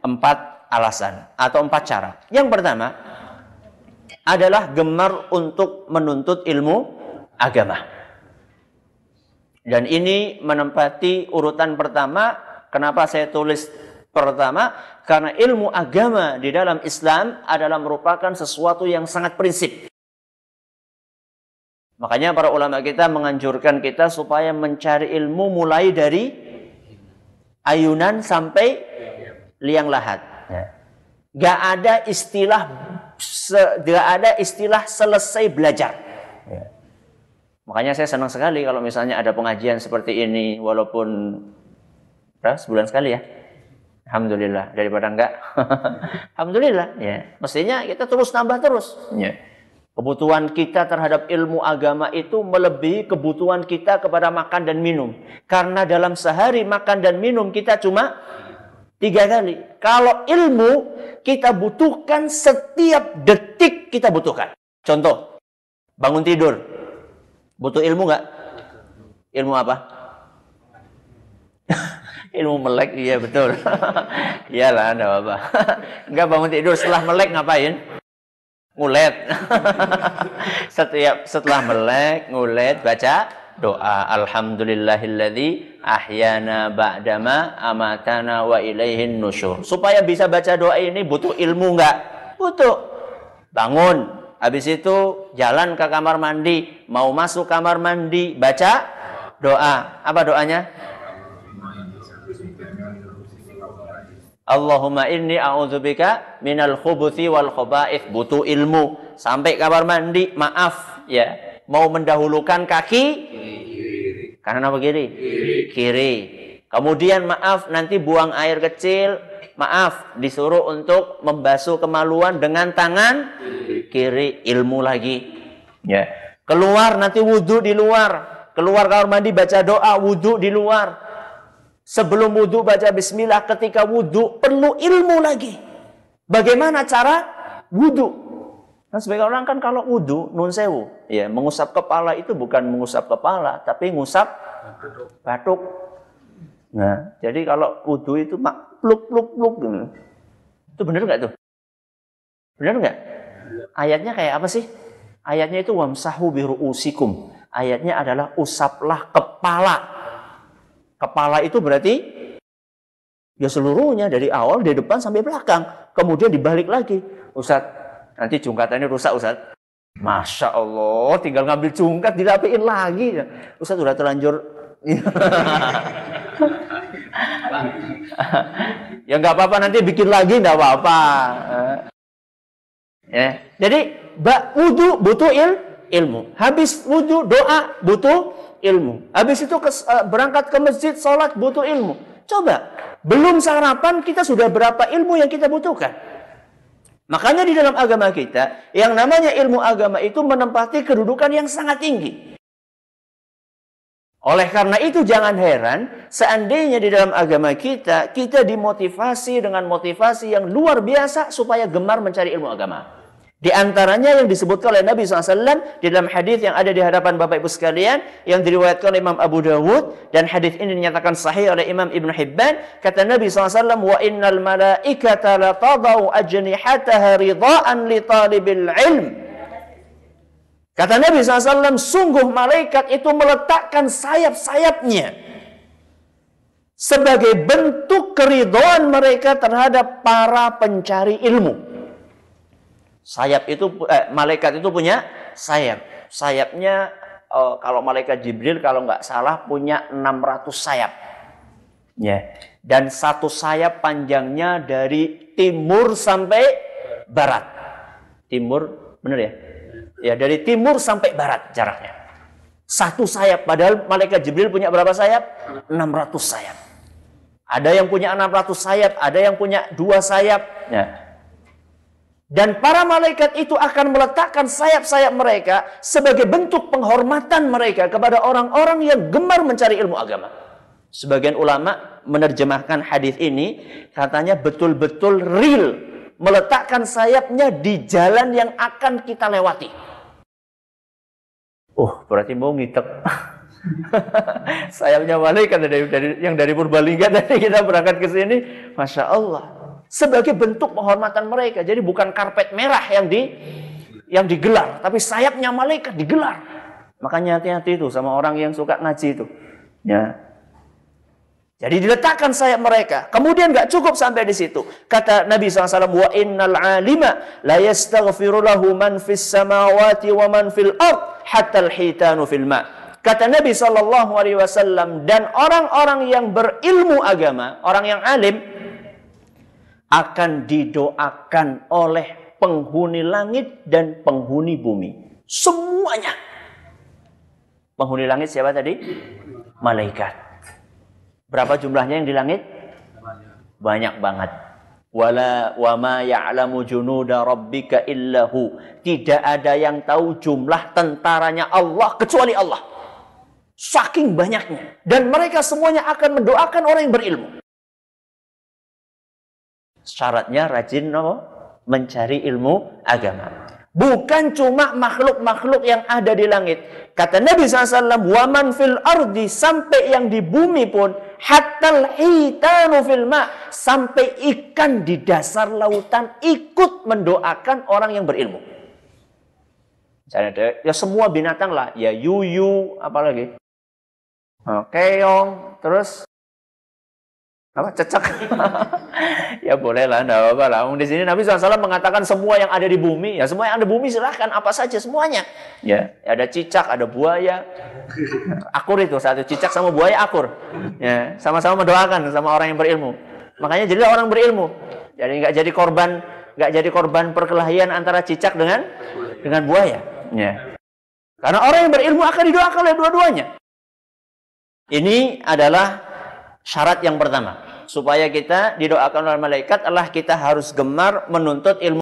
empat alasan atau empat cara. Yang pertama adalah gemar untuk menuntut ilmu agama. Dan ini menempati urutan pertama. Kenapa saya tulis pertama? Karena ilmu agama di dalam Islam adalah merupakan sesuatu yang sangat prinsip. Makanya para ulama kita menganjurkan kita supaya mencari ilmu mulai dari ayunan sampai liang lahat. Gak ada istilah selesai belajar. Makanya saya senang sekali kalau misalnya ada pengajian seperti ini, walaupun sebulan sekali ya. Alhamdulillah, daripada enggak. Alhamdulillah, ya. Mestinya kita terus nambah terus. Ya. Kebutuhan kita terhadap ilmu agama itu melebihi kebutuhan kita kepada makan dan minum. Karena dalam sehari makan dan minum kita cuma 3 kali. Kalau ilmu kita butuhkan setiap detik kita butuhkan. Contoh, bangun tidur. Butuh ilmu nggak? Ilmu apa? Ilmu melek, iya betul. Iyalah, enggak apa-apa. Enggak, bangun tidur setelah melek ngapain? Ngulet. Setelah melek, ngulet, baca doa. Alhamdulillahilladzi ahyana ba'dama amatana wa ilaihin nusyur. Supaya bisa baca doa ini butuh ilmu enggak? Butuh. Bangun, habis itu jalan ke kamar mandi, mau masuk kamar mandi, baca doa. Apa doanya? Allahumma inni a'udzubika minal khubuthi wal khaba'ith. Butuh ilmu. Sampai kamar mandi, maaf ya, mau mendahulukan kaki kanan apa kiri? Kiri. Kemudian maaf, nanti buang air kecil, maaf, disuruh untuk membasuh kemaluan dengan tangan kiri. Ilmu lagi ya. Keluar nanti wudhu di luar. Keluar kamar mandi baca doa, wudhu di luar. Sebelum wudhu baca bismillah, ketika wudhu perlu ilmu lagi. Bagaimana cara wudhu? Nah, sebagai orang kan kalau wudhu, nun sewu, ya, mengusap kepala itu bukan mengusap kepala, tapi mengusap batuk. Nah, jadi kalau wudhu itu pluk. Itu benar nggak tuh? Benar nggak? Ayatnya kayak apa sih? Ayatnya itu wamsahu biru'usikum. Ayatnya adalah usaplah kepala. Kepala itu berarti ya seluruhnya dari awal, dari depan sampai belakang. Kemudian dibalik lagi. Ustadz, nanti jungkatannya rusak Ustadz. Masya Allah, tinggal ngambil jungkat dirapiin lagi. Ustadz udah terlanjur. Ya nggak apa-apa, nanti bikin lagi nggak apa-apa. Ya. Jadi wudhu butuh ilmu. Habis wudhu doa butuh ilmu. Habis itu berangkat ke masjid, sholat, butuh ilmu. Coba, belum sarapan kita sudah berapa ilmu yang kita butuhkan. Makanya di dalam agama kita, yang namanya ilmu agama itu menempati kedudukan yang sangat tinggi. Oleh karena itu jangan heran, seandainya di dalam agama kita, kita dimotivasi dengan motivasi yang luar biasa supaya gemar mencari ilmu agama. Di antaranya yang disebutkan oleh Nabi SAW di dalam hadis yang ada di hadapan Bapak Ibu sekalian, yang diriwayatkan oleh Imam Abu Dawud, dan hadis ini dinyatakan sahih oleh Imam Ibn Hibban. Kata Nabi SAW, wa innal malaikata la tadau ajnihataha ridhaan li talibil ilm. Kata Nabi SAW, sungguh malaikat itu meletakkan sayap-sayapnya sebagai bentuk keridhaan mereka terhadap para pencari ilmu. Sayap itu, malaikat itu punya sayap. Sayapnya, kalau malaikat Jibril kalau nggak salah punya 600 sayap. Ya. Dan satu sayap panjangnya dari timur sampai barat. Timur, benar ya? Ya, dari timur sampai barat jaraknya. Satu sayap, padahal malaikat Jibril punya berapa sayap? 600 sayap. Ada yang punya 600 sayap, ada yang punya 2 sayap. Ya. Dan para malaikat itu akan meletakkan sayap-sayap mereka sebagai bentuk penghormatan mereka kepada orang-orang yang gemar mencari ilmu agama. Sebagian ulama menerjemahkan hadis ini, katanya betul-betul real, meletakkan sayapnya di jalan yang akan kita lewati. Berarti mau ngitek. Sayapnya malaikat yang dari Purbalingga tadi kita berangkat ke sini, Masya Allah. Sebagai bentuk penghormatan mereka. Jadi bukan karpet merah yang digelar, tapi sayapnya malaikat digelar. Makanya hati-hati itu sama orang yang suka ngaji itu. Ya. Jadi diletakkan sayap mereka. Kemudian nggak cukup sampai di situ. Kata Nabi SAW, wa innal alima la yastaghfiru lahu man fis samawati wa man fil ard hatta al-hitanu fil ma. Kata Nabi SAW, dan orang-orang yang berilmu agama, orang yang alim, akan didoakan oleh penghuni langit dan penghuni bumi. Semuanya. Penghuni langit siapa tadi? Malaikat. Berapa jumlahnya yang di langit? Banyak banget. Wa ma ya'lamu junuda rabbika illahu. Tidak ada yang tahu jumlah tentaranya Allah kecuali Allah. Saking banyaknya. Dan mereka semuanya akan mendoakan orang yang berilmu. Syaratnya rajin mencari ilmu agama. Bukan cuma makhluk-makhluk yang ada di langit. Kata Nabi SAW, waman fil ardi, sampai yang di bumi pun, hatal hitanu fil ma, sampai ikan di dasar lautan ikut mendoakan orang yang berilmu. Misalnya, ya semua binatang lah, ya yuyu, apalagi, keong, terus apa cecak. Ya boleh lah, enggak apa-apa lah. Di sini Nabi SAW mengatakan semua yang ada di bumi, ya semua yang ada di bumi silahkan apa saja semuanya. Ya, ada cicak, ada buaya. Akur itu satu cicak sama buaya akur. Ya, sama-sama mendoakan sama orang yang berilmu. Makanya jadilah orang berilmu. Jadi nggak jadi korban perkelahian antara cicak dengan buaya. Ya. Karena orang yang berilmu akan didoakan oleh dua-duanya. Ini adalah syarat yang pertama. Supaya kita didoakan oleh malaikat adalah kita harus gemar menuntut ilmu